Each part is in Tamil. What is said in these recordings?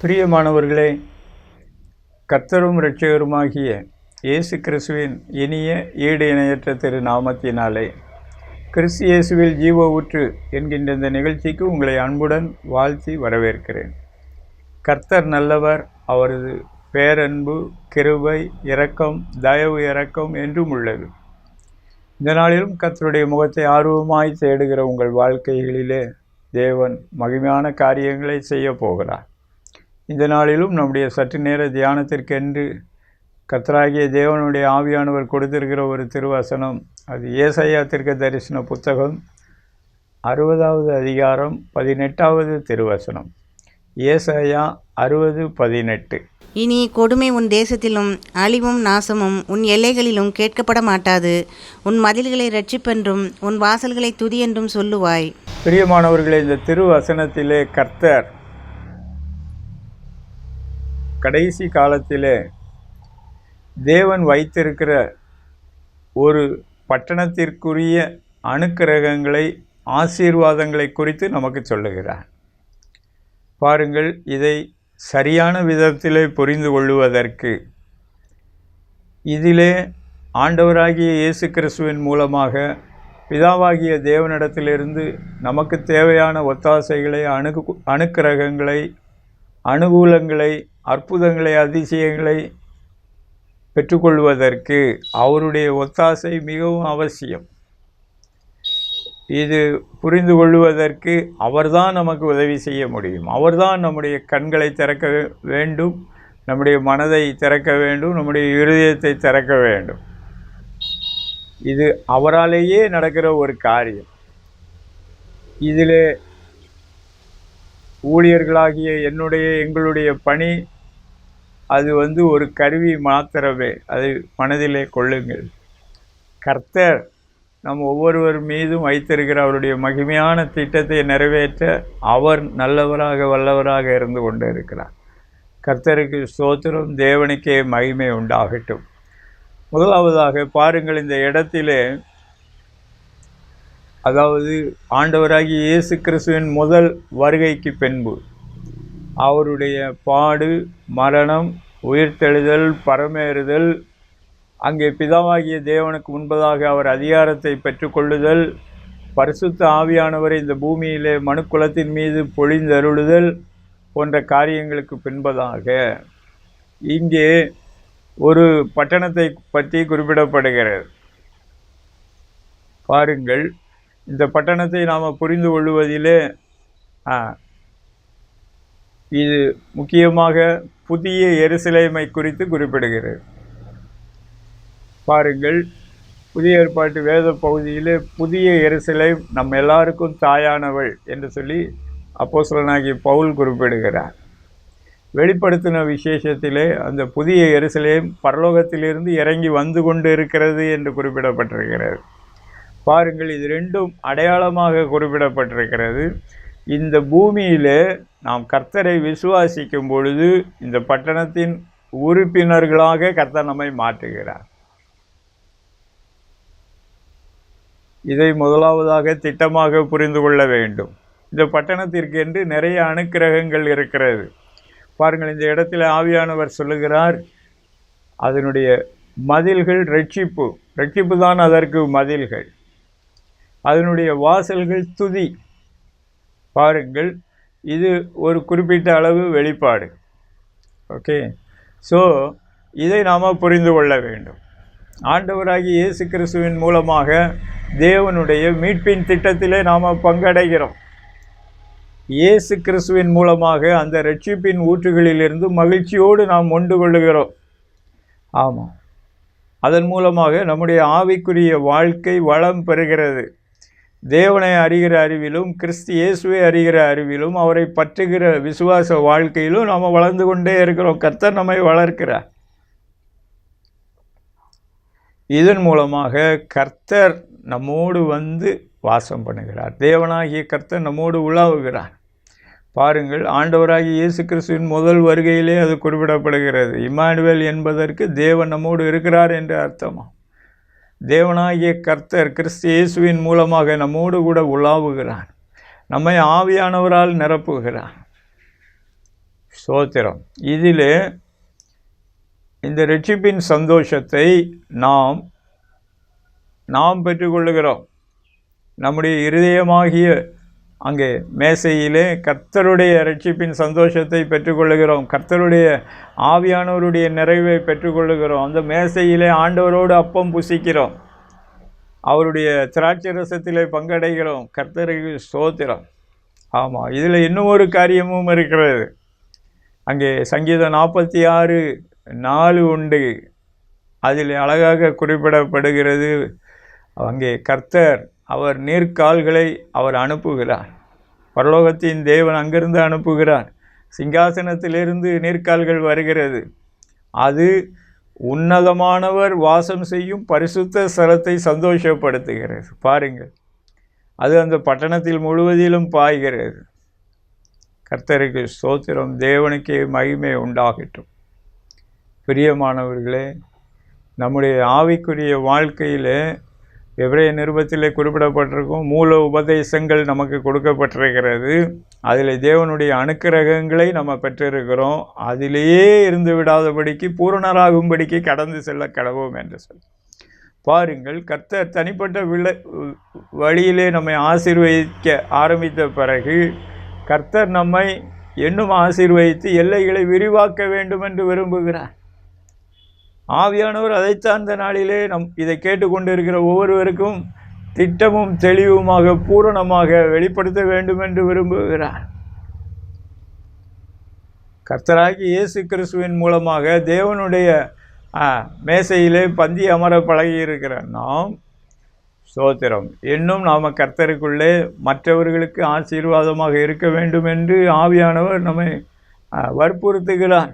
பிரியமானவர்களே, கர்த்தரும் இரட்சகருமாகிய இயேசு கிறிஸ்துவின் இனிய ஈடு இணையற்ற திரு நாமத்தினாலே கிறிஸ்து இயேசுவில் ஜீவ ஊற்று என்கின்ற இந்த நிகழ்ச்சிக்கு உங்களை அன்புடன் வாழ்த்தி வரவேற்கிறேன். கர்த்தர் நல்லவர், அவரது பேரன்பு, கிருபை, இரக்கம், தயவு, இரக்கம் என்றும் உள்ளது. இந்த நாளிலும் கர்த்தருடைய முகத்தை ஆர்வமாய் தேடுகிற உங்கள் வாழ்க்கைகளிலே தேவன் மகிமையான காரியங்களை செய்ய போகிறார். இந்த நாளிலும் நம்முடைய சற்று நேர தியானத்திற்கென்று கர்த்தராகிய தேவனுடைய ஆவியானவர் கொடுத்திருக்கிற ஒரு திருவசனம், அது ஏசாயா தீர்க்கதரிசன புத்தகம் 60வது அதிகாரம் 18வது திருவசனம். ஏசாயா 60:18. இனி கொடுமை உன் தேசத்திலும் அழிவும் நாசமும் உன் எல்லைகளிலும் கேட்கப்பட மாட்டாது. உன் மதில்களை இரட்சிப்பென்றும் உன் வாசல்களை துதி என்றும் சொல்லுவாய். பிரியமானவர்களே, இந்த திருவசனத்திலே கர்த்தர் கடைசி காலத்திலே தேவன் வைத்திருக்கிற ஒரு பட்டணத்திற்குரிய அனுக்கிரகங்களை, ஆசீர்வாதங்களை குறித்து நமக்கு சொல்லுகிறார். பாருங்கள், இதை சரியான விதத்திலே புரிந்து கொள்ளுவதற்கு இதிலே ஆண்டவராகிய இயேசு கிறிஸ்துவின் மூலமாக பிதாவாகிய தேவனிடத்திலிருந்து நமக்கு தேவையான ஒத்தாசைகளை, அனுக்கிரகங்களை, அனுகூலங்களை, அற்புதங்களை, அதிசயங்களை பெற்றுக்கொள்வதற்கு அவருடைய ஒத்தாசை மிகவும் அவசியம். இது புரிந்து கொள்வதற்கு அவர்தான் நமக்கு உதவி செய்ய முடியும். அவர்தான் நம்முடைய கண்களை திறக்க வேண்டும், நம்முடைய மனதை திறக்க வேண்டும், நம்முடைய இருதயத்தை திறக்க வேண்டும். இது அவராலேயே நடக்கிற ஒரு காரியம். இதிலே ஊழியர்களாகிய எங்களுடைய பணி அது ஒரு கருவி மாத்திரமே. அதை மனதிலே கொள்ளுங்கள். கர்த்தர் நம் ஒவ்வொருவர் மீதும் வைத்திருக்கிற அவருடைய மகிமையான திட்டத்தை நிறைவேற்ற அவர் நல்லவராக வல்லவராக இருந்து கொண்டு இருக்கிறார். கர்த்தருக்கு ஸ்தோத்திரம், தேவனுக்கே மகிமை உண்டாகட்டும். முதலாவதாக பாருங்கள், இந்த இடத்திலே அதாவது ஆண்டவராகிய இயேசு கிறிஸ்துவின் முதல் வருகைக்கு பின்பு அவருடைய பாடு, மரணம், உயிர்த்தெழுதல், பரமேறுதல், அங்கே பிதாவாகிய தேவனுக்கு முன்பதாக அவர் அதிகாரத்தை பெற்றுக்கொள்ளுதல், பரிசுத்த ஆவியானவரை இந்த பூமியிலே மனுக்குலத்தின் மீது பொழிந்தருளுதல் போன்ற காரியங்களுக்கு பின்பதாக இங்கே ஒரு பட்டணத்தை பற்றி குறிப்பிடப்படுகிறது. பாருங்கள், இந்த பட்டணத்தை நாம் புரிந்து கொள்வதிலே இது முக்கியமாக புதிய எருசலேமை குறித்து குறிப்பிடுகிறது. பாருங்கள், புதிய ஏற்பாட்டு வேத பகுதியிலே புதிய எருசலேம் நம் எல்லாருக்கும் தாயானவள் என்று சொல்லி அப்போஸ்தலனாகிய பவுல் குறிப்பிடுகிறார். வெளிப்படுத்தின விசேஷத்திலே அந்த புதிய எருசலேம் பரலோகத்திலிருந்து இறங்கி வந்து கொண்டு இருக்கிறது என்று குறிப்பிடப்பட்டிருக்கிறது. பாருங்கள், இது ரெண்டும் அடையாளமாக குறிப்பிடப்பட்டிருக்கிறது. இந்த பூமியிலே நாம் கர்த்தரை விசுவாசிக்கும் பொழுது இந்த பட்டணத்தின் உறுப்பினர்களாக கர்த்தர் நம்மை மாற்றுகிறார். இதை முதலாவதாக திட்டமாக புரிந்து கொள்ள வேண்டும். இந்த பட்டணத்திற்கு என்று நிறைய அனுக்கிரகங்கள் இருக்கிறது. பாருங்கள், இந்த இடத்துல ஆவியானவர் சொல்லுகிறார், அதனுடைய மதில்கள் ரட்சிப்பு தான் அதற்கு மதில்கள், அதனுடைய வாசல்கள் துதி. பாருங்கள், இது ஒரு குறிப்பிட்ட அளவு வெளிப்பாடு. ஓகே, ஸோ இதை நாம் புரிந்து கொள்ள வேண்டும். ஆண்டவராகிய இயேசு கிறிஸ்துவின் மூலமாக தேவனுடைய மீட்பின் திட்டத்திலே நாம் பங்கடைகிறோம். இயேசு கிறிஸ்துவின் மூலமாக அந்த ரட்சிப்பின் ஊற்றுகளிலிருந்து மகிழ்ச்சியோடு நாம் கொண்டு கொள்ளுகிறோம். ஆமாம், அதன் மூலமாக நம்முடைய ஆவிக்குரிய வாழ்க்கை வளம் பெறுகிறது. தேவனை அறிகிற அறிவிலும், கிறிஸ்து இயேசுவை அறிகிற அறிவிலும், அவரை பற்றுகிற விசுவாச வாழ்க்கையிலும் நாம் வளர்ந்து கொண்டே இருக்கிறோம். கர்த்தர் நம்மை வளர்க்கிறார். இதன் மூலமாக கர்த்தர் நம்மோடு வந்து வாசம் பண்ணுகிறார். தேவனாகிய கர்த்தர் நம்மோடு உலாவுகிறார். பாருங்கள், ஆண்டவராகிய இயேசு கிறிஸ்துவின் முதல் வருகையிலே அது குறிப்பிடப்படுகிறது. இம்மானுவேல் என்பதற்கு தேவன் நம்மோடு இருக்கிறார் என்று அர்த்தமா. தேவனாகிய கர்த்தர் கிறிஸ்து இயேசுவின் மூலமாக நம்மோடு கூட உலாவுகிறார். நம்மை ஆவியானவரால் நிரப்புகிறார். ஸ்தோத்திரம். இதிலே இந்த ரட்சிப்பின் சந்தோஷத்தை நாம் பெற்றுக்கொள்ளுகிறோம். நம்முடைய இருதயமாகிய அங்கே மேசையிலே கர்த்தருடைய ரட்சிப்பின் சந்தோஷத்தை பெற்றுக்கொள்ளுகிறோம். கர்த்தருடைய ஆவியானவருடைய நிறைவை பெற்றுக்கொள்ளுகிறோம். அந்த மேசையிலே ஆண்டவரோடு அப்பம் புசிக்கிறோம். அவருடைய திராட்சை ரசத்திலே பங்கடைகிறோம். கர்த்தருக்கு ஸ்தோத்திரம். ஆமாம், இதில் இன்னும் ஒரு காரியமும் இருக்கிறது. அங்கே சங்கீதம் 46:4 உண்டு. அதில் அழகாக குறிப்பிடப்படுகிறது. அங்கே கர்த்தர் அவர் நீர்க்கால்களை அவர் அனுப்புகிறார். பரலோகத்தின் தேவன் அங்கிருந்து அனுப்புகிறார். சிங்காசனத்திலிருந்து நீர்க்கால்கள் வருகிறது. அது உன்னதமானவர் வாசம் செய்யும் பரிசுத்த ஸ்தலத்தை சந்தோஷப்படுத்துகிறது. பாருங்கள், அது அந்த பட்டணத்தில் முழுவதிலும் பாய்கிறது. கர்த்தருக்கு ஸ்தோத்திரம். தேவனுக்கே மகிமை உண்டாகட்டும். பிரியமானவர்களே, நம்முடைய ஆவிக்குரிய வாழ்க்கையில் எபிரேய நிருபத்திலே குறிப்பிடப்பட்டிருக்கும் மூல உபதேசங்கள் நமக்கு கொடுக்கப்பட்டிருக்கிறது. அதில் தேவனுடைய அனுக்கிரகங்களை நம்ம பெற்றிருக்கிறோம். அதிலேயே இருந்து விடாதபடிக்கு பூரணராகும்படிக்கு கடந்து செல்ல கடவோம் என்று சொல்லி பாருங்கள். கர்த்தர் தனிப்பட்ட வழியிலே நம்மை ஆசீர்வதிக்க ஆரம்பித்த பிறகு கர்த்தர் நம்மை இன்னும் ஆசீர்வதித்து எல்லைகளை விரிவாக்க வேண்டும் என்று விரும்புகிறார். ஆவியானவர் அதைத்தான் இந்த நாளிலே இதை கேட்டுக்கொண்டிருக்கிற ஒவ்வொருவருக்கும் திட்டமும் தெளிவுமாக பூரணமாக வெளிப்படுத்த வேண்டும் என்று விரும்புகிறார். கர்த்தராகி இயேசு கிறிஸ்துவின் மூலமாக தேவனுடைய மேசையிலே பந்தி அமர பழகி இருக்கிறார் நாம். ஸ்தோத்திரம். இன்னும் நாம் கர்த்தருக்குள்ளே மற்றவர்களுக்கு ஆசீர்வாதமாக இருக்க வேண்டும் என்று ஆவியானவர் நம்மை வற்புறுத்துகிறார்.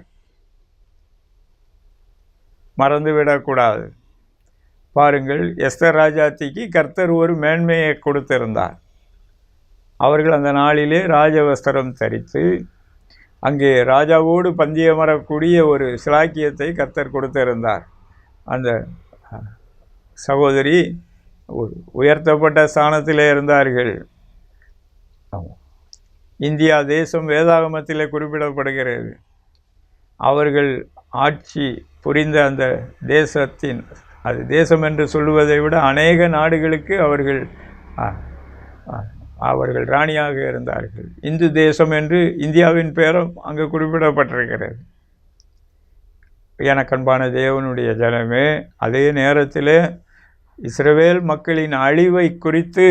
மறந்துவிடக்கூடாது. பாருங்கள், எஸ்தர் ராஜாத்திக்கு கர்த்தர் ஒரு மேன்மையை கொடுத்திருந்தார். அவர்கள் அந்த நாளிலே ராஜவஸ்திரம் தரித்து அங்கே ராஜாவோடு பந்தியமரக்கூடிய ஒரு சிலாக்கியத்தை கர்த்தர் கொடுத்திருந்தார். அந்த சகோதரி ஒரு உயர்த்தப்பட்ட ஸ்தானத்திலே இருந்தார்கள். இந்தியா தேசம் வேதாகமத்திலே குறிப்பிடப்படுகிறது. அவர்கள் ஆட்சி புரிந்த அந்த தேசத்தின், அது தேசம் என்று சொல்லுவதை விட அநேக நாடுகளுக்கு அவர்கள் ராணியாக இருந்தார்கள். இந்து தேசம் என்று இந்தியாவின் பேரும் அங்கு குறிப்பிடப்பட்டிருக்கிறது. எனக்கன்பான தேவனுடைய ஜனமே, அதே நேரத்தில் இஸ்ரவேல் மக்களின் அழிவை குறித்து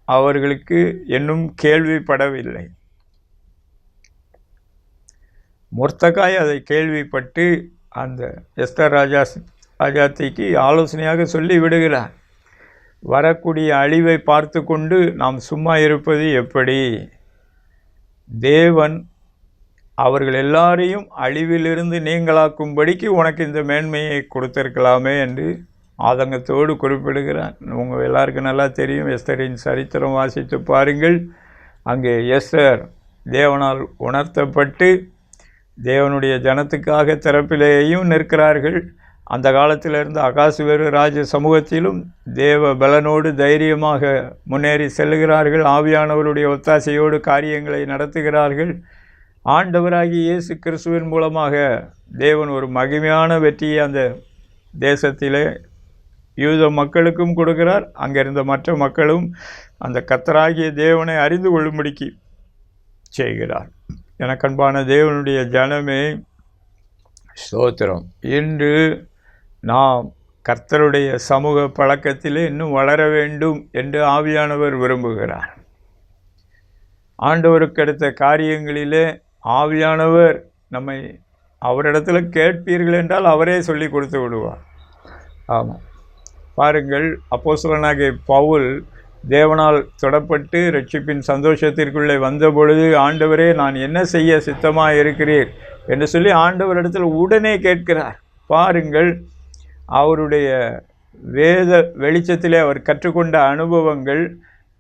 அவர்களுக்கு இன்னும் கேள்விப்படவில்லை. மொர்தெகாய் அதை கேள்விப்பட்டு அந்த எஸ்தர் ராஜாத்திக்கு ஆலோசனையாக சொல்லி விடுகிறார். வரக்கூடிய அழிவை பார்த்து கொண்டு நாம் சும்மா இருப்பது எப்படி? தேவன் அவர்கள் எல்லாரையும் அழிவிலிருந்து நீங்களாக்கும்படிக்கு உனக்கு இந்த மேன்மையை கொடுத்திருக்கலாமே என்று ஆதங்கத்தோடு குறிப்பிடுகிறார். உங்கள் எல்லாருக்கும் நல்லா தெரியும். எஸ்தரின் சரித்திரம் வாசித்து பாருங்கள். அங்கே எஸ்தர் தேவனால் உணர்த்தப்பட்டு தேவனுடைய ஜனத்துக்காக திறப்பிலேயும் நிற்கிறார்கள். அந்த காலத்திலிருந்து அகாசுவேறு ராஜ சமூகத்திலும் தேவ பலனோடு தைரியமாக முன்னேறி செல்லுகிறார்கள். ஆவியானவருடைய ஒத்தாசையோடு காரியங்களை நடத்துகிறார்கள். ஆண்டவராகி இயேசு கிறிஸ்துவின் மூலமாக தேவன் ஒரு மகிமையான வெற்றியை அந்த தேசத்திலே யூத மக்களுக்கும் கொடுக்கிறார். அங்கிருந்த மற்ற மக்களும் அந்த கர்த்தராகிய தேவனை அறிந்து கொள்ளும்படிக்கு செய்கிறார். எனக்கன்பான தேவனுடைய ஜனமே, ஸ்தோத்திரம். இன்று நாம் கர்த்தருடைய சமூக பழக்கத்திலே இன்னும் வளர வேண்டும் என்று ஆவியானவர் விரும்புகிறார். ஆண்டவருக்கு அடுத்த காரியங்களிலே ஆவியானவர் நம்மை அவரிடத்தில் கேட்பீர்கள் என்றால் அவரே சொல்லி கொடுத்து விடுவார். ஆமாம், பாருங்கள், அப்போஸ்தலனாகிய பவுல் தேவனால் தொடப்பட்டு ரட்சிப்பின் சந்தோஷத்திற்குள்ளே வந்த பொழுது, ஆண்டவரே நான் என்ன செய்ய சித்தமாக இருக்கிறீர் என்று சொல்லி ஆண்டவரிடத்தில் உடனே கேட்கிறார். பாருங்கள், அவருடைய வேத வெளிச்சத்திலே அவர் கற்றுக்கொண்ட அனுபவங்கள்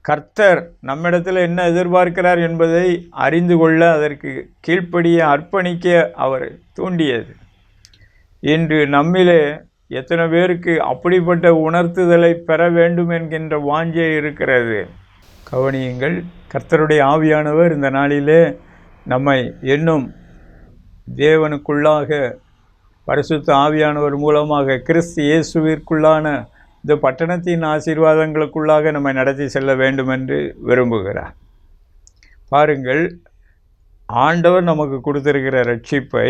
கர்த்தர் நம்மிடத்தில் என்ன எதிர்பார்க்கிறார் என்பதை அறிந்து கொள்ள, அதற்கு கீழ்ப்படிய அர்ப்பணிக்க அவர் தூண்டியது. இன்று நம்மிலே எத்தனை பேருக்கு அப்படிப்பட்ட உணர்த்துதலை பெற வேண்டும் என்கின்ற வாஞ்சை இருக்கிறது? கவனியுங்கள், கர்த்தருடைய ஆவியானவர் இந்த நாளிலே நம்மை இன்னும் தேவனுக்குள்ளாக பரிசுத்த ஆவியானவர் மூலமாக கிறிஸ்து இயேசுவிற்குள்ளான இந்த பட்டணத்தின் ஆசீர்வாதங்களுக்குள்ளாக நம்மை நடத்தி செல்ல வேண்டும் என்று விரும்புகிறார். பாருங்கள், ஆண்டவர் நமக்கு கொடுத்திருக்கிற ரட்சிப்பை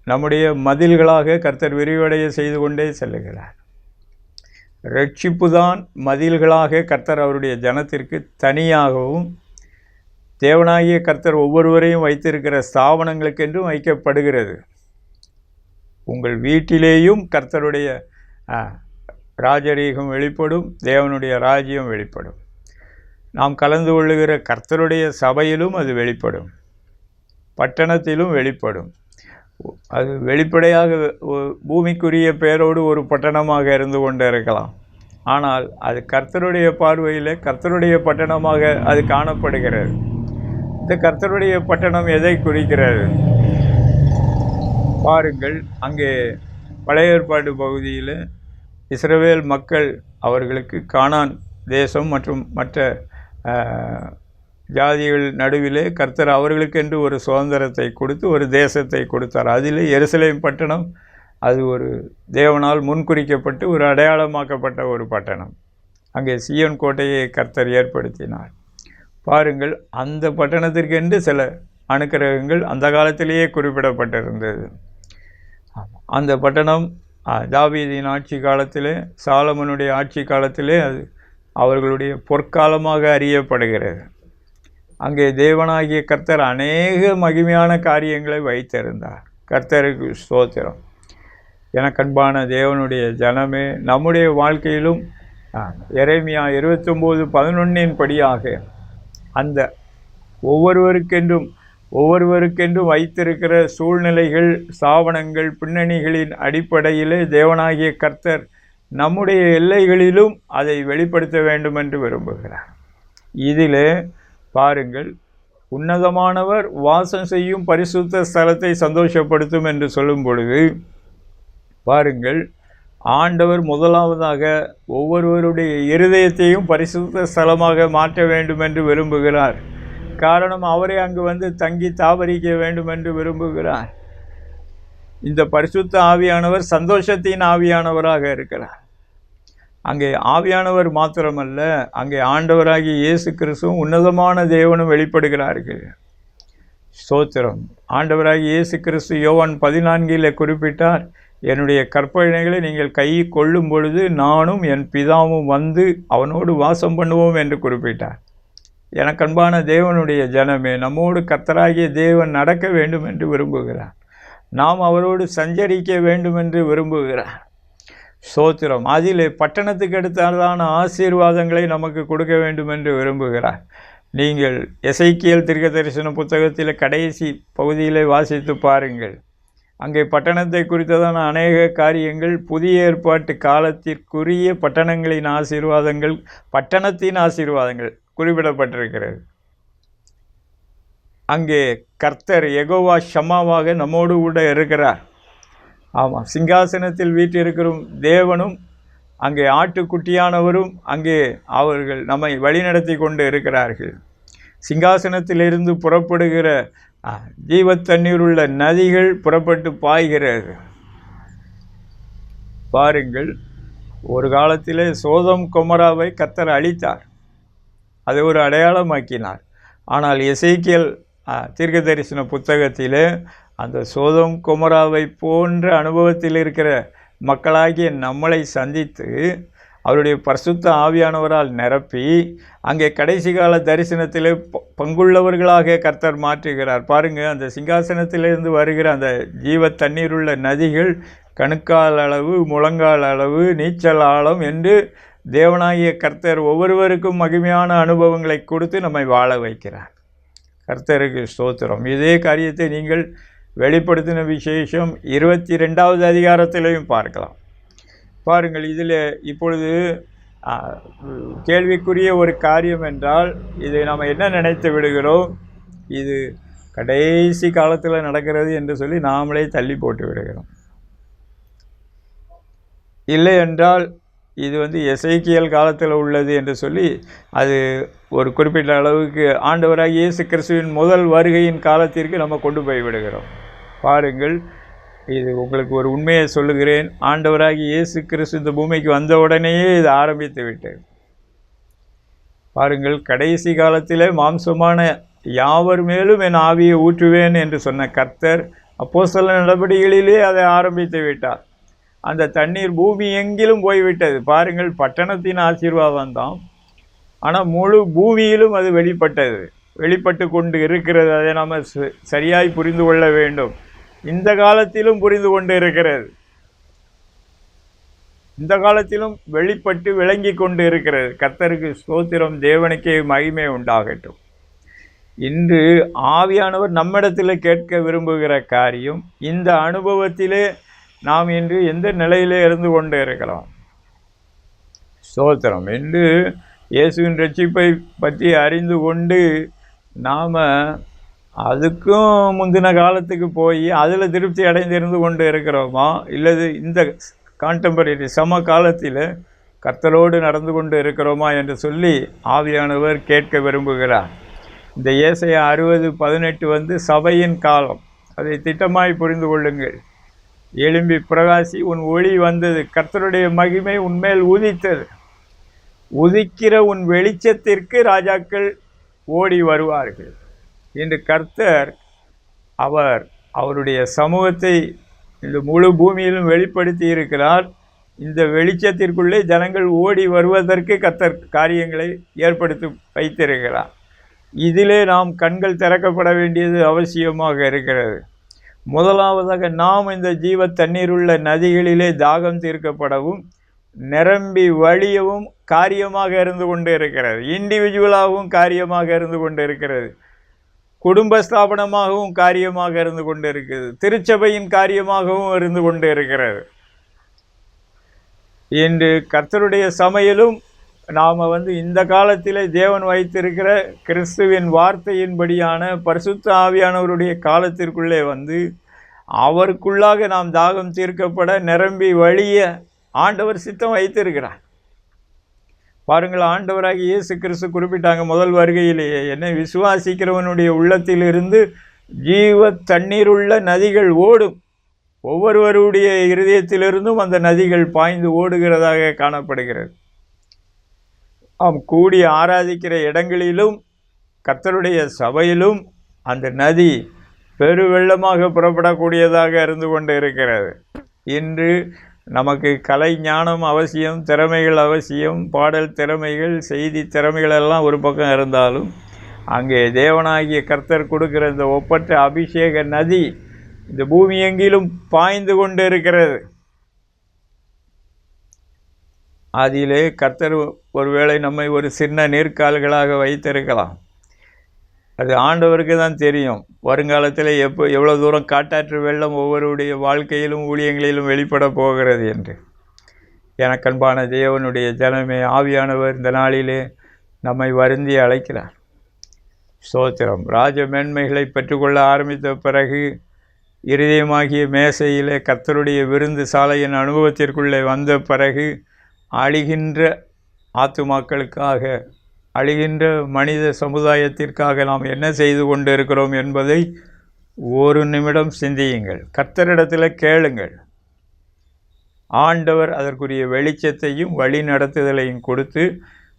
நம்முடைய மதில்களாக கர்த்தர் விரிவடைய செய்து கொண்டே செல்லுகிறார். ரட்சிப்பு தான் மதில்களாக கர்த்தர் அவருடைய ஜனத்திற்கு தனியாகவும் தேவனாகிய கர்த்தர் ஒவ்வொருவரையும் வைத்திருக்கிற ஸ்தாபனங்களுக்கென்றும் வைக்கப்படுகிறது. உங்கள் வீட்டிலேயும் கர்த்தருடைய ராஜரீகம் வெளிப்படும், தேவனுடைய ராஜ்யம் வெளிப்படும். நாம் கலந்து கொள்ளுகிற கர்த்தருடைய சபையிலும் அது வெளிப்படும், பட்டணத்திலும் வெளிப்படும். அது வெளிப்படையாக பூமிக்குரிய பெயரோடு ஒரு பட்டணமாக இருந்து கொண்டு இருக்கலாம். ஆனால் அது கர்த்தருடைய பார்வையில் கர்த்தருடைய பட்டணமாக அது காணப்படுகிறது. இந்த கர்த்தருடைய பட்டணம் எதை குறிக்கிறது? பாருங்கள், அங்கே பழைய ஏற்பாடு பகுதியில் இஸ்ரவேல் மக்கள் அவர்களுக்கு கானான் தேசம் மற்றும் மற்ற ஜாதிகள் நடுவிலே கர்த்தர் அவர்களுக்கென்று ஒரு சுதந்திரத்தை கொடுத்து ஒரு தேசத்தை கொடுத்தார். அதில் எருசலேம் பட்டணம் அது ஒரு தேவனால் முன்குறிக்கப்பட்டு ஒரு அடையாளமாக்கப்பட்ட ஒரு பட்டணம். அங்கே சீயோன் கோட்டையை கர்த்தர் ஏற்படுத்தினார். பாருங்கள், அந்த பட்டணத்திற்கென்று சில அனுக்கிரகங்கள் அந்த காலத்திலேயே குறிப்பிடப்பட்டிருந்தது. அந்த பட்டணம் தாவீதின் ஆட்சி காலத்திலே, சாலமனுடைய ஆட்சி காலத்திலே அது அவர்களுடைய பொற்காலமாக அறியப்படுகிறது. அங்கே தேவனாகிய கர்த்தர் அநேக மகிமையான காரியங்களை வைத்திருந்தார். கர்த்தருக்கு ஸ்தோத்திரம். எனக்கன்பான தேவனுடைய ஜனமே, நம்முடைய வாழ்க்கையிலும் எரேமியா 29:11 படியாக அந்த ஒவ்வொருவருக்கென்றும் வைத்திருக்கிற சூழ்நிலைகள், ஸ்தாபனங்கள், பின்னணிகளின் அடிப்படையிலே தேவனாகிய கர்த்தர் நம்முடைய எல்லைகளிலும் அதை வெளிப்படுத்த வேண்டும் என்று விரும்புகிறார். இதிலே பாருங்கள், உன்னதமானவர் வாசம் செய்யும் பரிசுத்த ஸ்தலத்தை சந்தோஷப்படுத்தும் என்று சொல்லும் பொழுது பாருங்கள், ஆண்டவர் முதலாவதாக ஒவ்வொருவருடைய இருதயத்தையும் பரிசுத்த ஸ்தலமாக மாற்ற வேண்டும் என்று விரும்புகிறார். காரணம், அவரே அங்கு வந்து தங்கி தாபரிக்க வேண்டும் என்று விரும்புகிறார். இந்த பரிசுத்த ஆவியானவர் சந்தோஷத்தின் ஆவியானவராக இருக்கிறார். அங்கே ஆவியானவர் மாத்திரமல்ல, அங்கே ஆண்டவராகிய இயேசு கிறிஸ்துவும் உன்னதமான தேவனும் வெளிப்படுகிறார்கள். ஸ்தோத்திரம். ஆண்டவராகிய இயேசு கிறிஸ்து யோவான் 14 குறிப்பிட்டார், என்னுடைய கற்பனைகளை நீங்கள் கை கொள்ளும் பொழுது நானும் என் பிதாவும் வந்து அவனோடு வாசம் பண்ணுவோம் என்று குறிப்பிட்டார். எனக்கன்பான தேவனுடைய ஜனமே, நம்மோடு கர்த்தராகிய தேவன் நடக்க வேண்டும் என்று விரும்புகிறார். நாம் அவரோடு சஞ்சரிக்க வேண்டும் என்று விரும்புகிறார். ஸ்தோத்திரம். அதிலே பட்டணத்துக்கு அடுத்ததான ஆசீர்வாதங்களை நமக்கு கொடுக்க வேண்டும் என்று விரும்புகிறார். நீங்கள் எசேக்கியேல் தீர்க்கதரிசன புத்தகத்தில் கடைசி பகுதியில் வாசித்து பாருங்கள். அங்கே பட்டணத்தை குறித்ததான அநேக காரியங்கள், புதிய ஏற்பாட்டு காலத்திற்குரிய பட்டணங்களின் ஆசீர்வாதங்கள், பட்டணத்தின் ஆசீர்வாதங்கள் குறிப்பிடப்பட்டிருக்கிறது. அங்கே கர்த்தர் யெகோவா ஷம்மாவாக நம்மோடு கூட இருக்கிறார். ஆமாம், சிங்காசனத்தில் வீற்றிருக்கிற தேவனும் அங்கே ஆட்டுக்குட்டியானவரும் அங்கே அவர்கள் நம்மை வழிநடத்தி கொண்டு இருக்கிறார்கள். சிங்காசனத்திலிருந்து புறப்படுகிற ஜீவத்தண்ணீர் உள்ள நதிகள் புறப்பட்டு பாய்கிறது. பாருங்கள், ஒரு காலத்திலே சோதம் கொமராவை கர்த்தர் அழித்தார், அதை ஒரு அடையாளமாக்கினார். ஆனால் எசேக்கியேல் தீர்க்க தரிசன புத்தகத்திலே அந்த சோதம் கொமராவை போன்ற அனுபவத்தில் இருக்கிற மக்களாகிய நம்மளை சந்தித்து அவருடைய பரிசுத்த ஆவியானவரால் நிரப்பி அங்கே கடைசி கால தரிசனத்திலே பங்குள்ளவர்களாக கர்த்தர் மாற்றுகிறார். பாருங்கள், அந்த சிங்காசனத்திலிருந்து வருகிற அந்த ஜீவ தண்ணீருள்ள நதிகள் கணுக்கால் அளவு, முழங்கால் அளவு, நீச்சல் ஆழம் என்று தேவனாகிய கர்த்தர் ஒவ்வொருவருக்கும் மகிமையான அனுபவங்களை கொடுத்து நம்மை வாழ வைக்கிறார். கர்த்தருக்கு ஸ்தோத்திரம். இதே காரியத்தை நீங்கள் வெளிப்படுத்தின விசேஷம் 22வது அதிகாரத்திலையும் பார்க்கலாம். பாருங்கள், இதில் இப்பொழுது கேள்விக்குரிய ஒரு காரியம் என்றால், இதை நாம் என்ன நினைத்து விடுகிறோம், இது கடைசி காலத்தில் நடக்கிறது என்று சொல்லி நாமளே தள்ளி போட்டு விடுகிறோம். இல்லை என்றால் இது எசேக்கியேல் காலத்தில் உள்ளது என்று சொல்லி அது ஒரு குறிப்பிட்ட அளவுக்கு ஆண்டவராகிய இயேசு கிறிஸ்துவின் முதல் வருகையின் காலத்திற்கு நம்ம கொண்டு போய் விடுகிறோம். பாருங்கள், இது உங்களுக்கு ஒரு உண்மையை சொல்லுகிறேன். ஆண்டவராகி இயேசு கிறிஸ்து இந்த பூமிக்கு வந்தவுடனேயே இது ஆரம்பித்து விட்டது. பாருங்கள், கடைசி காலத்திலே மாம்சமான யாவர் மேலும் என் ஆவியை ஊற்றுவேன் என்று சொன்ன கர்த்தர் அப்போஸ்தலர் நடபடிகளிலே அதை ஆரம்பித்து விட்டார். அந்த தண்ணீர் பூமி எங்கிலும் போய்விட்டது. பாருங்கள், பட்டணத்தின் ஆசீர்வாதம் தான், ஆனால் முழு பூமியிலும் அது வெளிப்பட்டு கொண்டு இருக்கிறது. அதை நாம் சரியாய் புரிந்து கொள்ள வேண்டும். இந்த காலத்திலும் புரிந்து கொண்டு இருக்கிறது. இந்த காலத்திலும் வெளிப்பட்டு விளங்கி கொண்டு இருக்கிறது. கர்த்தருக்கு ஸ்தோத்திரம், தேவனுக்கே மகிமை உண்டாகட்டும். இன்று ஆவியானவர் நம்மிடத்தில் கேட்க விரும்புகிற காரியம், இந்த அனுபவத்திலே நாம் இன்று எந்த நிலையிலே இருந்து கொண்டு இருக்கிறோம். ஸ்தோத்திரம். இன்று இயேசுவின் ரட்சிப்பை பற்றி அறிந்து கொண்டு நாம் அதுக்கும் முந்தின காலத்துக்கு போய் அதில் திருப்தி அடைந்திருந்து கொண்டு இருக்கிறோமா, இல்லது இந்த கான்டெம்பரரி சம காலத்தில் கர்த்தரோடு நடந்து கொண்டு இருக்கிறோமா என்று சொல்லி ஆவியானவர் கேட்க விரும்புகிறார். இந்த ஏசாயா 60:18 சபையின் காலம். அதை திட்டமாய் புரிந்து கொள்ளுங்கள். எழும்பி பிரகாசி, உன் ஒளி வந்தது, கர்த்தருடைய மகிமை உன்மேல் உதித்தது. உதிக்கிற உன் வெளிச்சத்திற்கு ராஜாக்கள் ஓடி வருவார்கள் என்று கர்த்தர் அவருடைய சமூகத்தை இந்த முழு பூமியிலும் வெளிப்படுத்தி இருக்கிறார். இந்த வெளிச்சத்திற்குள்ளே ஜனங்கள் ஓடி வருவதற்கு கர்த்தர் காரியங்களை ஏற்படுத்தி வைத்திருக்கிறார். இதிலே நாம் கண்கள் திறக்கப்பட வேண்டியது அவசியமாக இருக்கிறது. முதலாவதாக நாம் இந்த ஜீவ தண்ணீருள்ள நதிகளிலே தாகம் தீர்க்கப்படவும் நிரம்பி வழியவும் காரியமாக இருந்து கொண்டு இருக்கிறது. இண்டிவிஜுவலாகவும் காரியமாக இருந்து கொண்டு இருக்கிறது. குடும்ப ஸ்தாபனமாகவும் காரியமாக இருந்து கொண்டு இருக்கிறது. திருச்சபையின் காரியமாகவும் இருந்து கொண்டு இருக்கிறது. இன்று கர்த்தருடைய சமையலும் நாம் இந்த காலத்திலே தேவன் வைத்திருக்கிற கிறிஸ்துவின் வார்த்தையின்படியான பரிசுத்த ஆவியானவருடைய காலத்திற்குள்ளே அவருக்குள்ளாக நாம் தாகம் தீர்க்கப்பட நிரம்பி வழிய ஆண்டவர் சித்தம் வைத்திருக்கிறார். பாருங்கள், ஆண்டவராகி இயேசு கிறிஸ்து குறிப்பிட்டாங்க முதல் வருகையிலேயே, என்னை விசுவாசிக்கிறவனுடைய உள்ளத்திலிருந்து ஜீவ தண்ணீருள்ள நதிகள் ஓடும். ஒவ்வொருவருடைய இருதயத்திலிருந்தும் அந்த நதிகள் பாய்ந்து ஓடுகிறதாக காணப்படுகிறது. கூடி ஆராதிக்கிற இடங்களிலும் கர்த்தருடைய சபையிலும் அந்த நதி பெருவெள்ளமாக புறப்படக்கூடியதாக இருந்து கொண்டு இருக்கிறது. இன்று நமக்கு கலை ஞானம் அவசியம், திறமைகள் அவசியம், பாடல் திறமைகள், செய்தி திறமைகள் எல்லாம் ஒரு பக்கம் இருந்தாலும் அங்கே தேவனாகிய கர்த்தர் கொடுக்கிற இந்த ஒப்பற்ற அபிஷேக நதி இந்த பூமி எங்கிலும் பாய்ந்து கொண்டு இருக்கிறது. அதிலே கர்த்தர் ஒருவேளை நம்மை ஒரு சின்ன நீர்க்கால்களாக வைத்திருக்கலாம். அது ஆண்டவருக்கு தான் தெரியும். வருங்காலத்தில் எவ்வளோ தூரம் காட்டாற்று வெள்ளம் ஒவ்வொருடைய வாழ்க்கையிலும் ஊழியங்களிலும் வெளிப்பட போகிறது என்று. எனக்கன்பான தேவனுடைய ஜனமே, ஆவியானவர் இந்த நாளிலே நம்மை வருந்தி அழைக்கிறார். ஸ்தோத்திரம். ராஜ மேன்மைகளை பெற்றுக்கொள்ள ஆரம்பித்த பிறகு இருதயமாகிய மேசையிலே கர்த்தருடைய விருந்து சாலையின் அனுபவத்திற்குள்ளே வந்த பிறகு அழிகின்ற ஆத்துமாக்களுக்காக, அழிகின்ற மனித சமுதாயத்திற்காக நாம் என்ன செய்து கொண்டு இருக்கிறோம் என்பதை ஒரு நிமிடம் சிந்தியுங்கள். கர்த்தரிடத்தில் கேளுங்கள். ஆண்டவர் அதற்குரிய வெளிச்சத்தையும் வழி நடத்துதலையும் கொடுத்து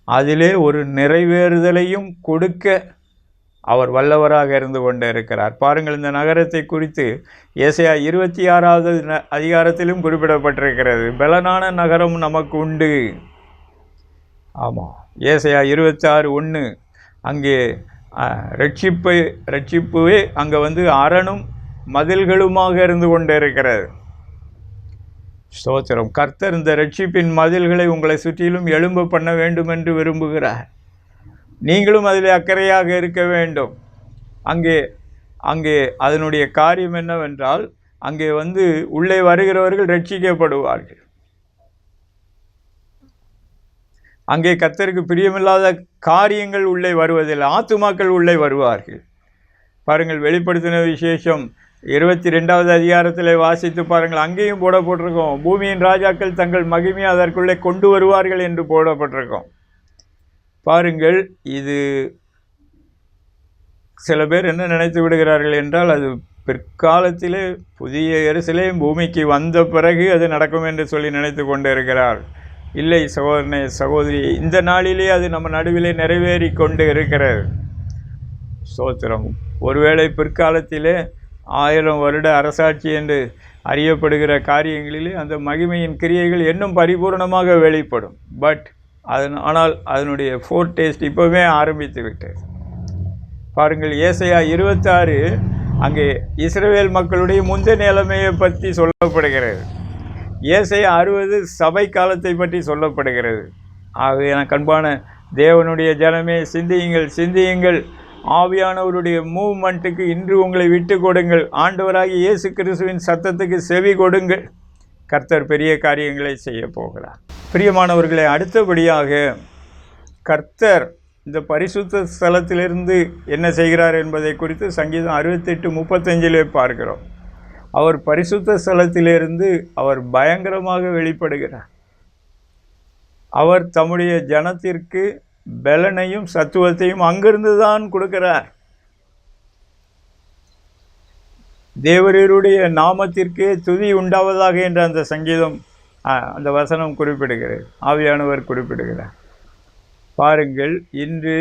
அதிலே ஒரு நிறைவேறுதலையும் கொடுக்க அவர் வல்லவராக இருந்து கொண்டு இருக்கிறார். பாருங்கள், இந்த நகரத்தை குறித்து ஏசாயா 26வது அதிகாரத்திலும் குறிப்பிடப்பட்டிருக்கிறது. பலனான நகரம் நமக்கு உண்டு. ஆமாம், ஏசாயா 26:1 அங்கே ரட்சிப்புவே அங்கே அரணும் மதில்களுமாக இருந்து கொண்டு இருக்கிறது. ஸ்தோத்திரம். கர்த்தர் இந்த ரட்சிப்பின் மதில்களை உங்களை சுற்றிலும் எழும்ப பண்ண வேண்டும் என்று விரும்புகிறார். நீங்களும் அதில் அக்கறையாக இருக்க வேண்டும். அங்கே அதனுடைய காரியம் என்னவென்றால், அங்கே உள்ளே வருகிறவர்கள் ரட்சிக்கப்படுவார்கள். அங்கே கர்த்தருக்கு பிரியமில்லாத காரியங்கள் உள்ளே வருவதில்லை, ஆத்துமாக்கள் உள்ளே வருவார்கள். பாருங்கள், வெளிப்படுத்தின விசேஷம் 22வது அதிகாரத்தில் வாசித்து பாருங்கள். அங்கேயும் போடப்பட்டிருக்கோம், பூமியின் ராஜாக்கள் தங்கள் மகிமையை அதற்குள்ளே கொண்டு வருவார்கள் என்று போடப்பட்டிருக்கோம். பாருங்கள், இது சில பேர் என்ன நினைத்து விடுகிறார்கள் என்றால், அது பிற்காலத்திலே புதிய எருசலேம் பூமிக்கு வந்த பிறகு அது நடக்கும் என்று சொல்லி நினைத்து கொண்டு இருக்கிறார். இல்லை சகோதரனே சகோதரி, இந்த நாளிலே அது நம்ம நடுவிலே நிறைவேறி கொண்டு இருக்கிறது. ஸ்தோத்திரம். ஒருவேளை பிற்காலத்திலே 1000 வருட அரசாட்சி என்று அறியப்படுகிற காரியங்களிலே அந்த மகிமையின் கிரியைகள் இன்னும் பரிபூர்ணமாக வெளிப்படும். ஆனால் அதனுடைய ஃபோர்டேஸ்ட் இப்போவே ஆரம்பித்து விட்டது. பாருங்கள், ஏசாயா 26 அங்கே இஸ்ரவேல் மக்களுடைய முந்தைய நிலைமையை பற்றி சொல்லப்படுகிறது. ஏசாயா 60 சபை காலத்தை பற்றி சொல்லப்படுகிறது. ஆகவே எனக்கு அன்பான தேவனுடைய ஜனமே, சிந்தியுங்கள். ஆவியானவருடைய மூவ்மெண்ட்டுக்கு இன்று உங்களை விட்டு கொடுங்கள். ஆண்டவராகிய இயேசு கிறிஸ்துவின் சத்தத்துக்கு செவி கொடுங்கள். கர்த்தர் பெரிய காரியங்களை செய்ய போகிறார். பிரியமானவர்களே, அடுத்தபடியாக கர்த்தர் இந்த பரிசுத்த ஸ்தலத்திலிருந்து என்ன செய்கிறார் என்பதை குறித்து சங்கீதம் 68:35 பார்க்கிறோம். அவர் பரிசுத்த ஸ்தலத்திலிருந்து அவர் பயங்கரமாக வெளிப்படுகிறார். அவர் தம்முடைய ஜனத்திற்கு பலனையும் சத்துவத்தையும் அங்கிருந்து தான் கொடுக்கிறார். தேவரீருடைய நாமத்திற்கே துதி உண்டாவதாக என்ற அந்த சங்கீதம், அந்த வசனம் குறிப்பிடுகிறது, ஆவியானவர் குறிப்பிடுகிறார். பாருங்கள், இன்று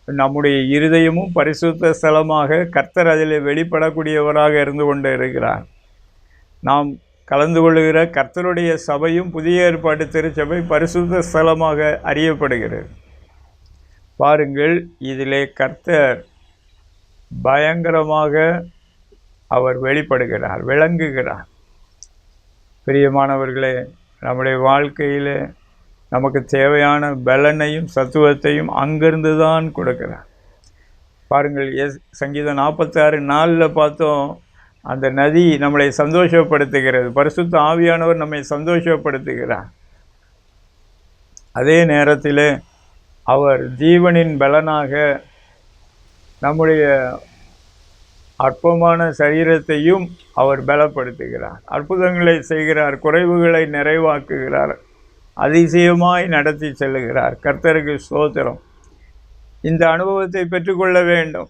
நம்முடைய இருதயமும் பரிசுத்த ஸ்தலமாக கர்த்தர் அதில் வெளிப்படக்கூடியவராக இருந்து கொண்டு இருக்கிறார். நாம் கலந்து கொள்ளுகிற கர்த்தருடைய சபையும் புதிய ஏற்பாட்டு திருச்சபை பரிசுத்த ஸ்தலமாக அறியப்படுகிறது. பாருங்கள், இதிலே கர்த்தர் பயங்கரமாக அவர் வெளிப்படுகிறார், விளங்குகிறார். பிரியமானவர்களே, நம்முடைய வாழ்க்கையில் நமக்கு தேவையான பலனையும் சத்துவத்தையும் அங்கிருந்து தான் கொடுக்கிறார். பாருங்கள், சங்கீதம் 46:4 பார்த்தோம், அந்த நதி நம்மளை சந்தோஷப்படுத்துகிறது. பரிசுத்த ஆவியானவர் நம்மை சந்தோஷப்படுத்துகிறார். அதே நேரத்தில் அவர் ஜீவனின் பலனாக நம்முடைய அற்பமான சரீரத்தையும் அவர் பலப்படுத்துகிறார். அற்புதங்களை செய்கிறார், குறைவுகளை நிறைவாக்குகிறார், அதிசயமாய் நடத்தி செல்லுகிறார். கர்த்தருக்கு ஸ்தோத்திரம். இந்த அனுபவத்தை பெற்றுக்கொள்ள வேண்டும்.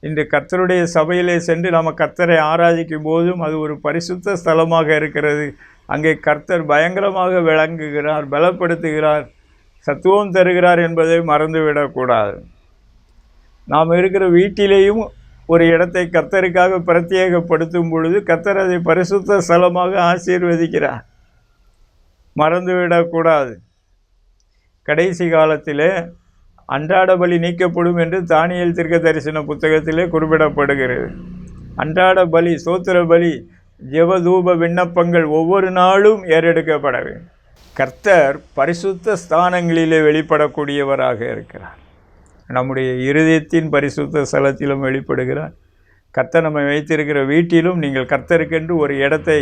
இன்று கர்த்தருடைய சபையிலே சென்று நம்ம கர்த்தரை ஆராதிக்கும் போதும் அது ஒரு பரிசுத்த ஸ்தலமாக இருக்கிறது. அங்கே கர்த்தர் பயங்கரமாக விளங்குகிறார், பலப்படுத்துகிறார், சத்துவம் தருகிறார் என்பதை மறந்துவிடக்கூடாது. நாம் இருக்கிற வீட்டிலேயும் ஒரு இடத்தை கர்த்தருக்காக பிரத்யேகப்படுத்தும் பொழுது கர்த்தர் அதை பரிசுத்த ஸ்தலமாக ஆசீர்வதிக்கிறார். மறந்துவிடக்கூடாது. கடைசி காலத்திலே அன்றாட பலி நீக்கப்படும் என்று தானியேல் தீர்க்கதரிசன புத்தகத்திலே குறிப்பிடப்படுகிறது. அன்றாட பலி, ஸ்தோத்திர பலி, ஜெபதூப விண்ணப்பங்கள் ஒவ்வொரு நாளும் ஏறெடுக்கப்பட வேண்டும். கர்த்தர் பரிசுத்த ஸ்தானங்களிலே வெளிப்படக்கூடியவராக இருக்கிறார். நம்முடைய இருதயத்தின் பரிசுத்த ஸ்தலத்திலும் வெளிப்படுகிறார். கர்த்தர் நம்மை வைத்திருக்கிற வீட்டிலும் நீங்கள் கர்த்தருக்கென்று ஒரு இடத்தை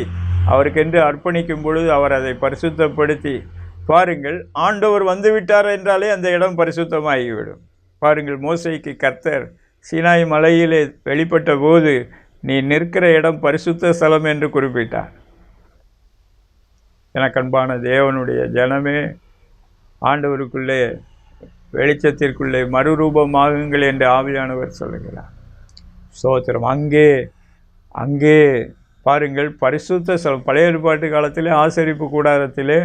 அவருக்கென்று அர்ப்பணிக்கும் பொழுது அவர் அதை பரிசுத்தப்படுத்தி, பாருங்கள், ஆண்டவர் வந்துவிட்டார் என்றாலே அந்த இடம் பரிசுத்தமாகிவிடும். பாருங்கள், மோசேக்கு கர்த்தர் சீனாய் மலையிலே வெளிப்பட்ட போது நீ நிற்கிற இடம் பரிசுத்த ஸ்தலம் என்று குறிப்பிட்டார். எனக்கன்பான தேவனுடைய ஜனமே, ஆண்டவருக்குள்ளே வெளிச்சத்திற்குள்ளே மறுரூபமாகுங்கள் என்று ஆவியானவர் சொல்லுகிறார். ஸ்தோத்திரம். அங்கே பாருங்கள், பரிசுத்த ஸ்தலம். பழைய ஏற்பாட்டு காலத்திலே ஆசரிப்பு கூடாரத்திலே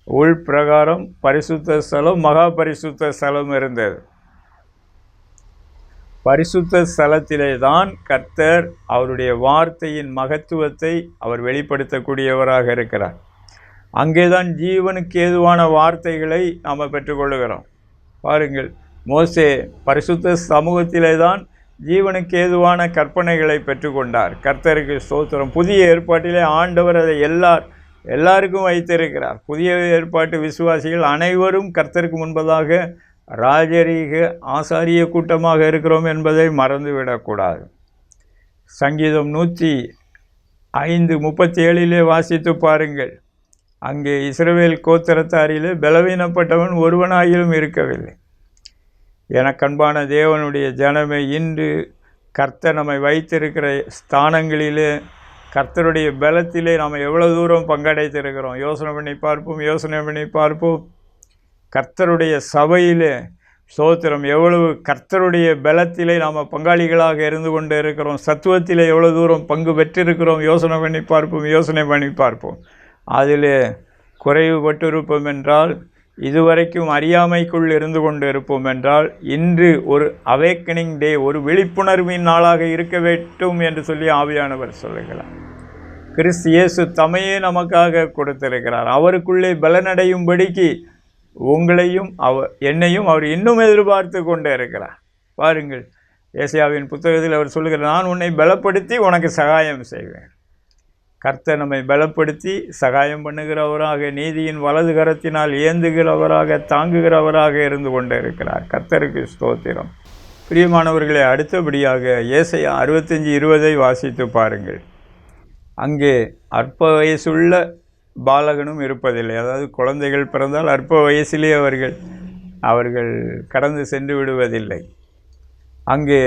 உள்பிரகாரம் பரிசுத்த ஸ்தலம், மகா பரிசுத்த ஸ்தலம் இருந்தது. பரிசுத்த ஸ்தலத்திலே தான் கர்த்தர் அவருடைய வார்த்தையின் மகத்துவத்தை அவர் வெளிப்படுத்தக்கூடியவராக இருக்கிறார். அங்கே தான் ஜீவனுக்கு ஏதுவான வார்த்தைகளை நாம் பெற்றுக்கொள்ளுகிறோம். பாருங்கள், மோசே பரிசுத்த சமூகத்திலே தான் ஜீவனுக்கு ஏதுவான கற்பனைகளை பெற்றுக்கொண்டார். கர்த்தருக்கு ஸ்தோத்திரம். புதிய ஏற்பாட்டிலே ஆண்டவர் அதை எல்லாருக்கும் வைத்திருக்கிறார். புதிய ஏற்பாட்டு விசுவாசிகள் அனைவரும் கர்த்தருக்கு முன்பதாக ராஜரீக ஆசாரிய கூட்டமாக இருக்கிறோம் என்பதை மறந்துவிடக்கூடாது. சங்கீதம் 105:37 வாசித்து பாருங்கள். அங்கே இஸ்ரவேல் கோத்திரத்தாரிலே பலவீனப்பட்டவன் ஒருவனாயிலும் இருக்கவில்லை. எனக்கன்பான தேவனுடைய ஜனமே, இன்று கர்த்தர் நம்மை வைத்திருக்கிற ஸ்தானங்களிலே கர்த்தருடைய பலத்திலே நாம் எவ்வளோ தூரம் பங்கடைத்திருக்கிறோம் யோசனை பண்ணி பார்ப்போம். கர்த்தருடைய சபையிலே ஸ்தோத்திரம். எவ்வளவு கர்த்தருடைய பலத்திலே நாம் பங்காளிகளாக இருந்து கொண்டு இருக்கிறோம். சத்துவத்திலே எவ்வளோ தூரம் பங்கு பெற்றிருக்கிறோம். யோசனை பண்ணி பார்ப்போம். அதில் குறைவுபட்டிருப்போம் என்றால், இதுவரைக்கும் அறியாமைக்குள் இருந்து கொண்டு இருப்போம் என்றால், இன்று ஒரு அவேக்கனிங் டே, ஒரு விழிப்புணர்வின் நாளாக இருக்க வேண்டும் என்று சொல்லி ஆவியானவர் சொல்லுகிறார். கிறிஸ்து இயேசு தம்மையே நமக்காக கொடுத்திருக்கிறார். அவருக்குள்ளே பலனடையும்படிக்கு உங்களையும் என்னையும் அவர் இன்னும் எதிர்பார்த்து கொண்டே இருக்கிறார். பாருங்கள், ஏசாயாவின் புத்தகத்தில் அவர் சொல்லுகிறார், நான் உன்னை பலப்படுத்தி உனக்கு சகாயம் செய்வேன். கர்த்தர் நம்மை பலப்படுத்தி சகாயம் பண்ணுகிறவராக, நீதியின் வலது கரத்தினால் ஏந்துகிறவராக, தாங்குகிறவராக இருந்து கொண்டே இருக்கிறார். கர்த்தருக்கு ஸ்தோத்திரம். பிரியமானவர்களே, அடுத்தபடியாக ஏசாயா 65:20 வாசித்து பாருங்கள். அங்கே அற்ப வயசுள்ள பாலகனும் இருப்பதில்லை. அதாவது குழந்தைகள் பிறந்தால் அற்ப வயசிலே அவர்கள் கடந்து சென்று விடுவதில்லை. அங்கே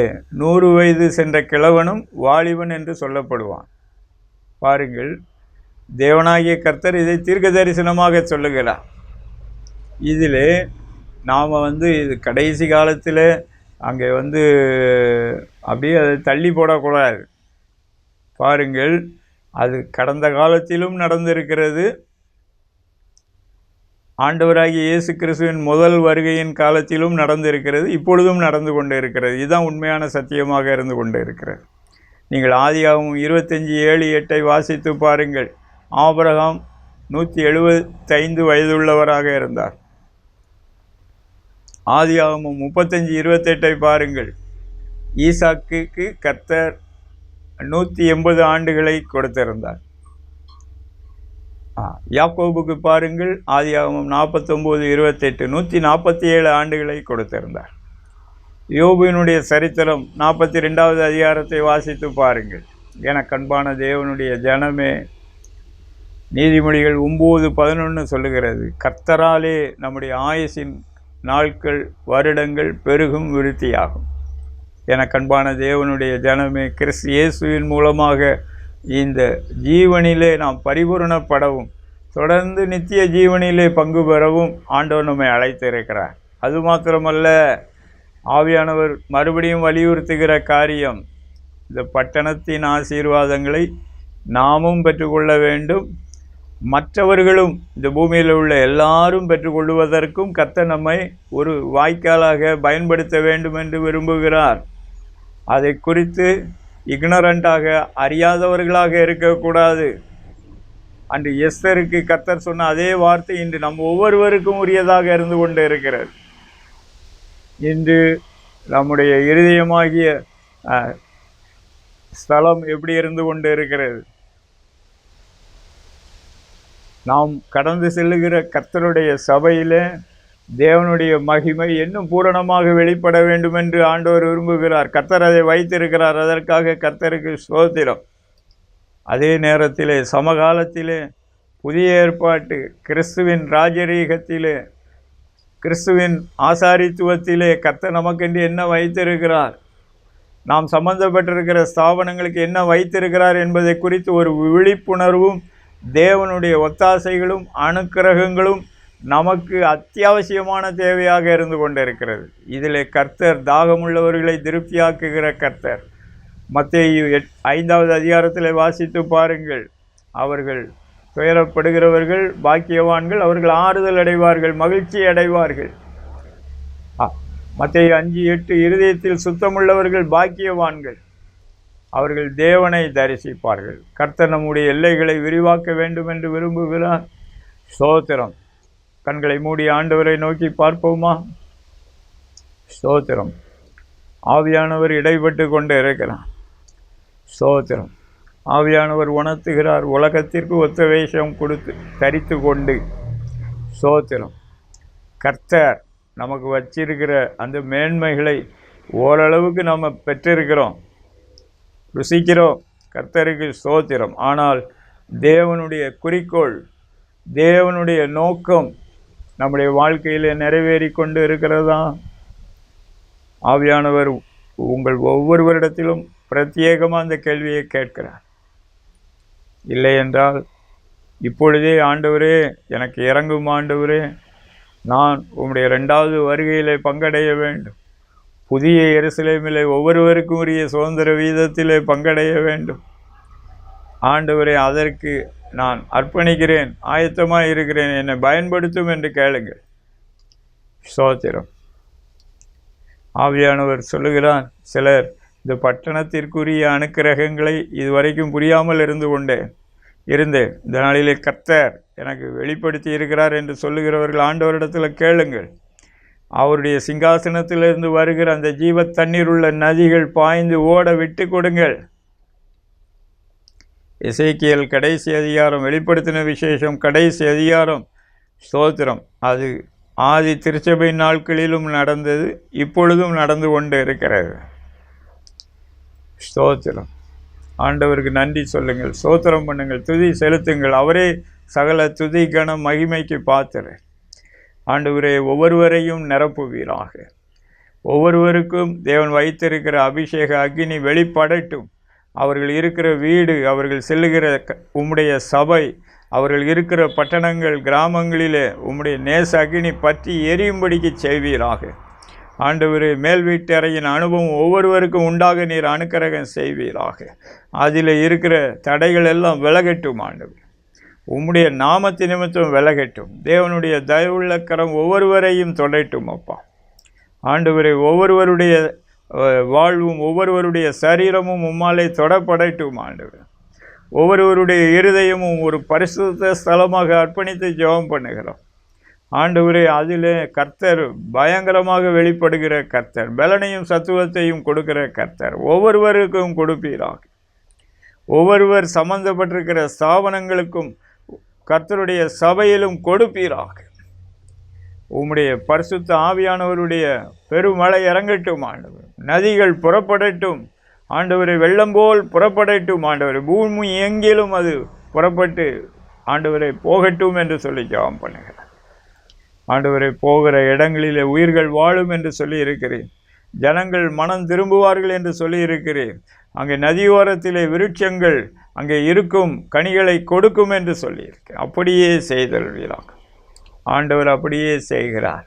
100 வயது சென்ற கிழவனும் வாலிபன் என்று சொல்லப்படுவான். பாருங்கள், தேவனாகிய கர்த்தர் இதை தீர்க்க தரிசனமாக சொல்லுகிறார். இதில் நாம் இது கடைசி காலத்தில் அங்கே அப்படியே அதை தள்ளி போடக்கூடாது. பாருங்கள், அது கடந்த காலத்திலும் நடந்திருக்கிறது. ஆண்டவராகிய இயேசு கிறிஸ்துவின் முதல் வருகையின் காலத்திலும் நடந்திருக்கிறது. இப்பொழுதும் நடந்து கொண்டு இருக்கிறது. இதுதான் உண்மையான சத்தியமாக இருந்து கொண்டு இருக்கிறது. நீங்கள் ஆதியாகமம் 25:7-8 வாசித்து பாருங்கள். ஆபிரகாம் 175 வயதுள்ளவராக இருந்தார். ஆதியாகமம் 35:28 பாருங்கள். ஈசாக்குக்கு கர்த்தர் 180 ஆண்டுகளை கொடுத்திருந்தார். யாக்கோபுக்கு பாருங்கள், ஆதியாகமம் 49:28 147 ஆண்டுகளை கொடுத்திருந்தார். யோபுவினுடைய சரித்திரம் 42வது அதிகாரத்தை வாசித்து பாருங்கள். எனக்கு அன்பான தேவனுடைய ஜனமே, நீதிமொழிகள் 9:11 சொல்லுகிறது, கர்த்தராலே நம்முடைய ஆயுசின் நாட்கள் வருடங்கள் பெருகும் விருத்தியாகும். எனக்கு அன்பான தேவனுடைய ஜனமே, கிறிஸ்து இயேசுவின் மூலமாக இந்த ஜீவனிலே நாம் பரிபூரணப்படவும் தொடர்ந்து நித்திய ஜீவனிலே பங்கு பெறவும் ஆண்டவர் நம்மை அழைத்திருக்கிறார். அது மாத்திரமல்ல, ஆவியானவர் மறுபடியும் வலியுறுத்துகிற காரியம், இந்த பட்டணத்தின் ஆசீர்வாதங்களை நாமும் பெற்றுக்கொள்ள வேண்டும், மற்றவர்களும் இந்த பூமியில் உள்ள எல்லாரும் பெற்றுக்கொள்வதற்கும் கர்த்தர் நம்மை ஒரு வாய்க்காலாக பயன்படுத்த வேண்டும் என்று விரும்புகிறார். அதை குறித்து இக்னரண்டாக, அறியாதவர்களாக இருக்கக்கூடாது. அன்று எஸ்தருக்கு கர்த்தர் சொன்ன அதே வார்த்தை இன்று நம் ஒவ்வொருவருக்கும் உரியதாக இருந்து கொண்டு இருக்கிறது. இன்று நம்முடைய இருதயமாகிய ஸ்தலம் எப்படி இருந்து கொண்டு இருக்கிறது? நாம் கடந்து செல்லுகிற கர்த்தருடைய சபையிலே தேவனுடைய மகிமை இன்னும் பூரணமாக வெளிப்பட வேண்டும் என்று ஆண்டவர் விரும்புகிறார். கர்த்தர் அதை வைத்திருக்கிறார். அதற்காக கர்த்தருக்கு ஸ்தோத்திரம். அதே நேரத்திலே சமகாலத்திலே புதிய ஏற்பாட்டு கிறிஸ்துவின் ராஜரீகத்திலே, கிறிஸ்துவின் ஆசாரித்துவத்திலே கர்த்தர் நமக்கென்று என்ன வைத்திருக்கிறார், நாம் சம்பந்தப்பட்டிருக்கிற ஸ்தாபனங்களுக்கு என்ன வைத்திருக்கிறார் என்பதை குறித்து ஒரு விழிப்புணர்வும் தேவனுடைய ஒத்தாசைகளும் அனுக்கிரகங்களும் நமக்கு அத்தியாவசியமான தேவையாக இருந்து கொண்டிருக்கிறது. இதில் கர்த்தர் தாகமுள்ளவர்களை திருப்தியாக்குகிற கர்த்தர். மத்தேயு 5வது அதிகாரத்தில் வாசித்து பாருங்கள். அவர்கள் துயரப்படுகிறவர்கள் பாக்கியவான்கள், அவர்கள் ஆறுதல் அடைவார்கள், மகிழ்ச்சி அடைவார்கள். மத்தேயு 5:8 இருதயத்தில் சுத்தமுள்ளவர்கள் பாக்கியவான்கள், அவர்கள் தேவனை தரிசிப்பார்கள். கர்த்தர் நம்முடைய எல்லைகளை விரிவாக்க வேண்டும் என்று விரும்புகிறார். ஸ்தோத்திரம். கண்களை மூடி ஆண்டவரை நோக்கி பார்ப்போமா? ஸ்தோத்திரம். ஆவியானவர் இடைப்பட்டு கொண்டு இருக்கிறார். ஸ்தோத்திரம். ஆவியானவர் உணர்த்துகிறார். உலகத்திற்கு ஒத்த வேஷம் கொடுத்து தரித்து கொண்டு, ஸ்தோத்திரம், கர்த்தர் நமக்கு வச்சிருக்கிற அந்த மேன்மைகளை ஓரளவுக்கு நம்ம பெற்றிருக்கிறோம், ருசிக்கிறோம். கர்த்தருக்கு ஸ்தோத்திரம். ஆனால் தேவனுடைய குறிக்கோள், தேவனுடைய நோக்கம் நம்முடைய வாழ்க்கையில் நிறைவேறி கொண்டு இருக்கிறதா? ஆவியானவர் உங்கள் ஒவ்வொருவரிடத்திலும் பிரத்யேகமாக அந்த கேள்வியை கேட்கிறார். இல்லை என்றால் இப்பொழுதே, ஆண்டவரே எனக்கு இறங்கும், ஆண்டவரே நான் உம்முடைய 2வது வருகையிலே பங்கடைய வேண்டும். புதிய எருசலேமிலே ஒவ்வொருவருக்கும் உரிய சுதந்திர வீதத்திலே பங்கடைய வேண்டும். ஆண்டவரே, அதற்கு நான் அர்ப்பணிக்கிறேன், ஆயத்தமாக இருக்கிறேன், என்னை பயன்படுத்தும் என்று கேளுங்கள். ஸ்தோத்திரம். ஆவியானவர் சொல்லுகிறார், சிலர் இந்த பட்டணத்திற்குரிய அனுக்கிரகங்களை இதுவரைக்கும் புரியாமல் இருந்தேன். இந்த நாளிலே கர்த்தர் எனக்கு வெளிப்படுத்தி இருக்கிறார் என்று சொல்லுகிறவர்கள் ஆண்டவரிடத்தில் கேளுங்கள். அவருடைய சிங்காசனத்திலிருந்து வருகிற அந்த ஜீவ தண்ணீர் உள்ள நதிகள் பாய்ந்து ஓட விட்டு கொடுங்கள். எசேக்கியேல் கடைசி அதிகாரம், வெளிப்படுத்தின விசேஷம் கடைசி அதிகாரம். ஸ்தோத்திரம். அது ஆதி திருச்சபை நாட்களிலும் நடந்தது, இப்பொழுதும் நடந்து கொண்டு இருக்கிறது. ஸ்தோத்திரம். ஆண்டவருக்கு நன்றி சொல்லுங்கள், ஸ்தோத்திரம் பண்ணுங்கள், துதி செலுத்துங்கள். அவரே சகல துதி கணம் மகிமைக்கு பாத்திரர். ஆண்டவரே, ஒவ்வொருவரையும் நிரப்புவீராக. ஒவ்வொருவருக்கும் தேவன் வைத்திருக்கிற அபிஷேக அக்கினி வெளிப்படட்டும். அவர்கள் இருக்கிற வீடு, அவர்கள் செல்லுகிற உம்முடைய சபை, அவர்கள் இருக்கிற பட்டணங்கள், கிராமங்களிலே உம்முடைய நேச அக்கினி பற்றி எரியும்படிக்கு செய்வீராக. ஆண்டவரே, மேல் வீட்டு அறையின் அனுபவம் ஒவ்வொருவருக்கும் உண்டாக நீர் அனுக்கிரகம் செய்வீராக. அதில் இருக்கிற தடைகள் எல்லாம் விலகட்டும். ஆண்டவர், உம்முடைய நாமத்து நிமித்தம் விலகட்டும். தேவனுடைய தயவுள்ள கரம் ஒவ்வொருவரையும் தொடட்டும். அப்பா ஆண்டவரே, ஒவ்வொருவருடைய வாழ்வும் ஒவ்வொருவருடைய சரீரமும் உம்மாலே தொடப்படட்டும். ஆண்டவர், ஒவ்வொருவருடைய இருதயமும் ஒரு பரிசுத்த ஸ்தலமாக அர்ப்பணித்து ஜெபம் பண்ணுகிறோம். ஆண்டவரே, அதிலே கர்த்தர் பயங்கரமாக வெளிப்படுகிற கர்த்தர், பலனையும் சத்துவத்தையும் கொடுக்கிற கர்த்தர் ஒவ்வொருவருக்கும் கொடுப்பீராக. ஒவ்வொருவர் சம்பந்தப்பட்டிருக்கிற ஸ்தாபனங்களுக்கும் கர்த்தருடைய சபையிலும் கொடுப்பீராக. உம்முடைய பரிசுத்த ஆவியானவருடைய பெருமழை இறங்கட்டும். ஆண்டவர், நதிகள் புறப்படட்டும். ஆண்டவரை, வெள்ளம் போல் புறப்படட்டும். ஆண்டவரை, பூமி எங்கிலும் அது புறப்பட்டு ஆண்டவரை போகட்டும் என்று சொல்லி ஜெபம் பண்ணுகிறார். ஆண்டவரை, போகிற இடங்களிலே உயிர்கள் வாழும் என்று சொல்லி இருக்கிறேன். ஜனங்கள் மனம் திரும்புவார்கள் என்று சொல்லி இருக்கிறேன். அங்கே நதியோரத்திலே விருட்சங்கள் அங்கே இருக்கும் கனிகளை கொடுக்கும் என்று சொல்லியிருக்கேன். அப்படியே செய்தல்வீராக. ஆண்டவர் அப்படியே செய்கிறார்.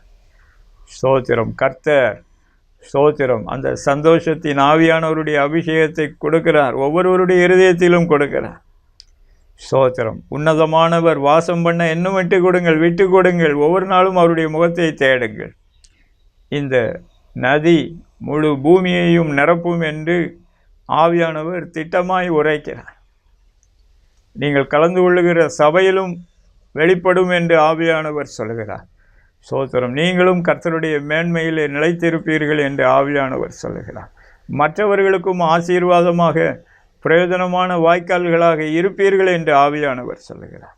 ஸ்தோத்திரம். கர்த்தர் ஸ்தோத்திரம். அந்த சந்தோஷத்தின் ஆவியானவருடைய அபிஷேகத்தை கொடுக்கிறார், ஒவ்வொருவருடைய இருதயத்திலும் கொடுக்கிறார். ஸ்தோத்திரம். உன்னதமானவர் வாசம் பண்ண இன்னும் விட்டு கொடுங்கள், விட்டு கொடுங்கள். ஒவ்வொரு நாளும் அவருடைய முகத்தை தேடுங்கள். இந்த நதி முழு பூமியையும் நிரப்பும் என்று ஆவியானவர் திட்டமாய் உரைக்கிறார். நீங்கள் கலந்து கொள்ளுகிற சபையிலும் வெளிப்படும் என்று ஆவியானவர் சொல்கிறார். ஸ்தோத்திரம். நீங்களும் கர்த்தருடைய மேன்மையிலே நிலைத்திருப்பீர்கள் என்று ஆவியானவர் சொல்கிறார். மற்றவர்களுக்கும் ஆசீர்வாதமாக பிரயோஜனமான வாய்க்கால்களாக இருப்பீர்கள் என்று ஆவியானவர் சொல்கிறார்.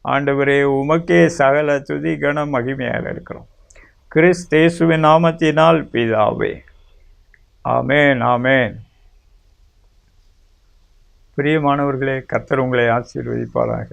ஆண்டவரே, உமக்கே சகல துதி கன மகிமையாக இருக்கிறோம். கிறிஸ்தேசுவின் நாமத்தினால் பிதாவே, ஆமேன், ஆமேன். பிரியமானவர்களே, கர்த்தர் உங்களை ஆசீர்வதிப்பாராக.